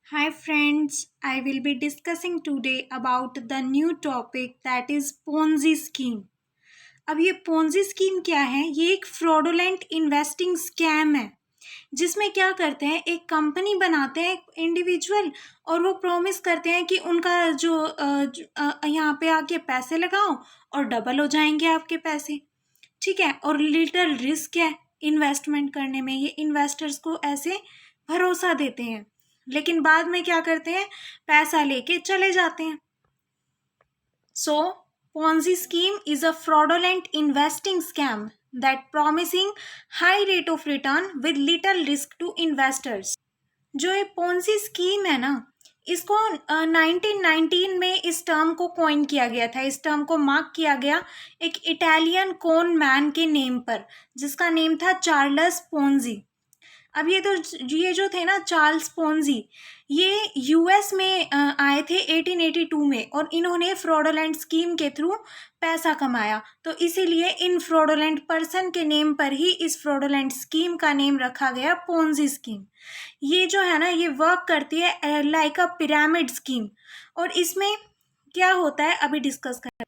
Hi friends, I will be discussing today about the new topic that is Ponzi scheme. अब ये Ponzi scheme क्या है? ये एक फ्रॉडुलेंट इन्वेस्टिंग स्कैम है जिसमें क्या करते हैं, एक कंपनी बनाते हैं एक इंडिविजुअल और वो प्रॉमिस करते हैं कि उनका जो यहाँ पे आके पैसे लगाओ और डबल हो जाएंगे आपके पैसे। ठीक है, और लिटिल रिस्क है इन्वेस्टमेंट करने में। ये इन्वेस्टर्स को ऐसे भरोसा देते हैं लेकिन बाद में क्या करते हैं, पैसा लेके चले जाते हैं। सो Ponzi scheme is a fraudulent investing scam that promising high rate of return with little risk to investors. जो ये पोंजी स्कीम है ना, इसको 1919 में इस टर्म को कॉइन किया गया था। इस टर्म को मार्क किया गया एक इटालियन कॉन मैन के नेम पर, जिसका नेम था चार्ल्स पोंजी। अब ये जो थे ना चार्ल्स पोंजी, ये यूएस में आए थे 1882 में और इन्होंने फ्रॉडोलेंट स्कीम के थ्रू पैसा कमाया। तो इसीलिए इन फ्रॉडोलेंट पर्सन के नेम पर ही इस फ्रॉडोलेंट स्कीम का नेम रखा गया पोंजी स्कीम। ये जो है ना, ये वर्क करती है लाइक अ पिरामिड स्कीम। और इसमें क्या होता है अभी डिस्कस करें।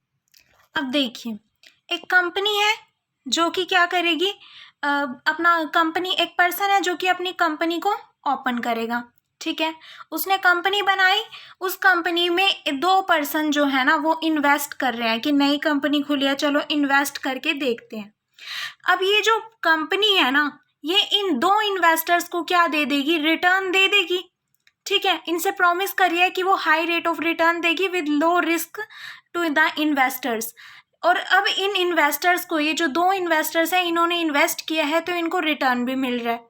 अब देखिए, एक कंपनी है जो कि क्या करेगी, अपना कंपनी, एक पर्सन है जो कि अपनी कंपनी को ओपन करेगा। ठीक है, उसने कंपनी बनाई, उस कंपनी में दो पर्सन जो है ना वो इन्वेस्ट कर रहे हैं कि नई कंपनी खुली है, चलो इन्वेस्ट करके देखते हैं। अब ये जो कंपनी है ना, ये इन दो इन्वेस्टर्स को क्या दे देगी, रिटर्न दे देगी। ठीक है, इनसे प्रॉमिस करिए है कि वो हाई रेट ऑफ रिटर्न देगी with low risk to the investors. और अब इन इन्वेस्टर्स को, ये जो दो इन्वेस्टर्स हैं, इन्होंने इन्वेस्ट किया है तो इनको रिटर्न भी मिल रहा है।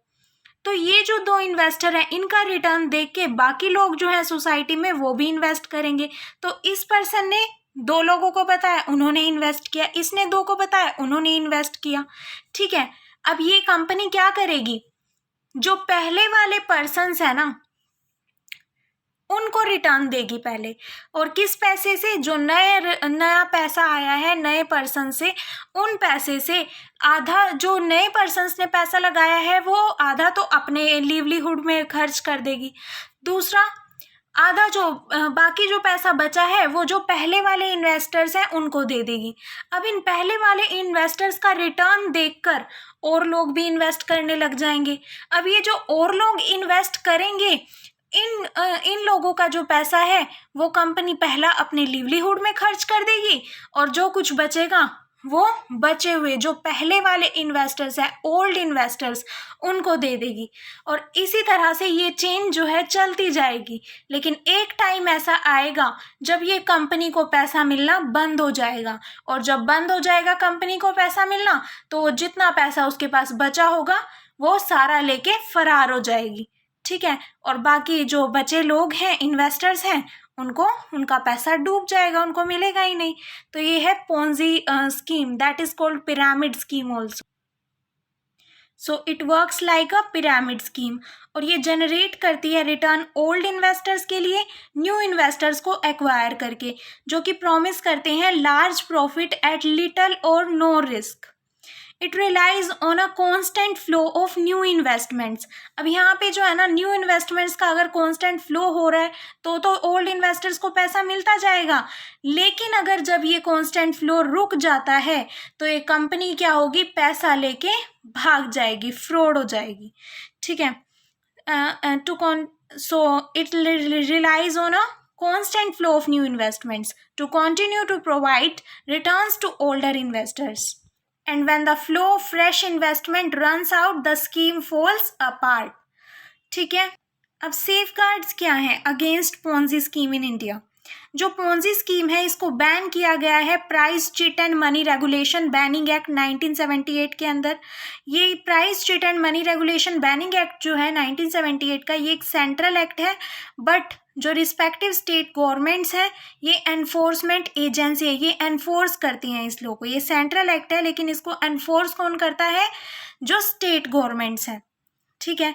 तो ये जो दो इन्वेस्टर हैं, इनका रिटर्न देख के बाकी लोग जो है सोसाइटी में वो भी इन्वेस्ट करेंगे। तो इस पर्सन ने दो लोगों को बताया, उन्होंने इन्वेस्ट किया, इसने दो को बताया, उन्होंने इन्वेस्ट किया। ठीक है, अब ये कंपनी क्या करेगी, जो पहले वाले पर्सन्स है ना उनको रिटर्न देगी पहले। और किस पैसे से, जो नया पैसा आया है नए पर्सन से, उन पैसे से आधा जो नए पर्सन ने पैसा लगाया है वो आधा तो अपने लिवलीहुड में खर्च कर देगी, दूसरा आधा जो बाकी जो पैसा बचा है वो जो पहले वाले इन्वेस्टर्स हैं उनको दे देगी। अब इन पहले वाले इन्वेस्टर्स का रिटर्न देखकर और लोग भी इन्वेस्ट करने लग जाएंगे। अब ये जो और लोग इन्वेस्ट करेंगे, इन लोगों का जो पैसा है वो कंपनी पहला अपने लिवलीहुड में खर्च कर देगी और जो कुछ बचेगा वो बचे हुए जो पहले वाले इन्वेस्टर्स हैं, ओल्ड इन्वेस्टर्स, उनको दे देगी। और इसी तरह से ये चेन जो है चलती जाएगी। लेकिन एक टाइम ऐसा आएगा जब ये कंपनी को पैसा मिलना बंद हो जाएगा, और जब बंद हो जाएगा कंपनी को पैसा मिलना, तो जितना पैसा उसके पास बचा होगा वो सारा लेके फरार हो जाएगी। ठीक है, और बाकी जो बचे लोग हैं, इन्वेस्टर्स हैं, उनको उनका पैसा डूब जाएगा, उनको मिलेगा ही नहीं। तो ये है Ponzi scheme, that is called pyramid scheme also. So it works like a pyramid scheme. और ये जनरेट करती है रिटर्न ओल्ड इन्वेस्टर्स के लिए, न्यू इन्वेस्टर्स को एक्वायर करके, जो कि प्रॉमिस करते हैं लार्ज प्रॉफिट एट लिटल और no risk. It relies on a constant flow of new investments. अब यहाँ पे जो है ना, न्यू इन्वेस्टमेंट्स का अगर कॉन्स्टेंट फ्लो हो रहा है तो ओल्ड इन्वेस्टर्स को पैसा मिलता जाएगा। लेकिन अगर जब ये कॉन्स्टेंट फ्लो रुक जाता है तो ये कंपनी क्या होगी, पैसा लेके भाग जाएगी, फ्रॉड हो जाएगी। ठीक है, so it relies on a constant flow of new investments to continue to provide returns to older investors. And when the flow of fresh investment runs out, the scheme falls apart. ठीक है, अब safeguards क्या हैं against Ponzi scheme in India. जो Ponzi scheme है इसको ban किया गया है price chit and money regulation banning act 1978 के अंदर। ये price chit and money regulation banning act जो है 1978 का, ये एक सेंट्रल एक्ट है, बट जो रिस्पेक्टिव स्टेट गवर्नमेंट्स हैं, ये एनफोर्समेंट एजेंसी है, ये एनफोर्स करती हैं इस लॉ को। ये सेंट्रल एक्ट है लेकिन इसको एनफोर्स कौन करता है, जो स्टेट गवर्नमेंट्स हैं। ठीक है,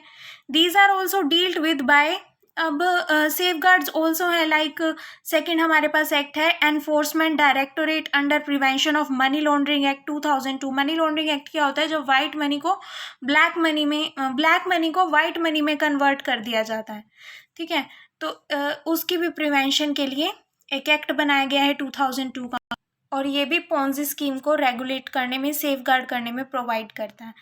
these are also dealt with by. अब सेफगार्ड्स ऑल्सो है, लाइक सेकंड हमारे पास एक्ट है enforcement directorate under prevention of money laundering act 2002। Money laundering act क्या होता है, जो वाइट मनी को ब्लैक मनी में, ब्लैक मनी को वाइट मनी में कन्वर्ट कर दिया जाता है। ठीक है। तो उसकी भी प्रिवेंशन के लिए एक एक्ट बनाया गया है 2002 का, और ये भी पोंजी स्कीम को रेगुलेट करने में, सेफगार्ड करने में प्रोवाइड करता है।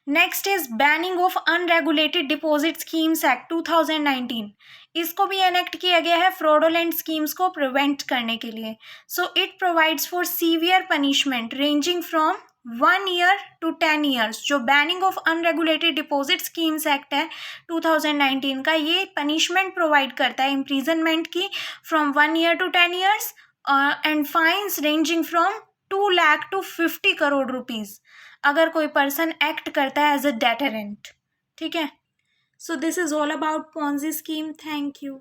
Next is banning of unregulated deposit schemes act 2019। इसको भी एनेक्ट किया गया है फ्रॉडुलेंट स्कीम्स को प्रिवेंट करने के लिए। So it provides for severe punishment ranging from 1 year to 10 years. जो banning of unregulated deposit schemes act है 2019 का, ये पनिशमेंट प्रोवाइड करता है इम्प्रीजनमेंट की from 1 year to 10 years and fines ranging from 2 lakh to 50 crore rupees अगर कोई पर्सन एक्ट करता है एज अ डेटरेंट। ठीक है। So this is all about Ponzi scheme. Thank you.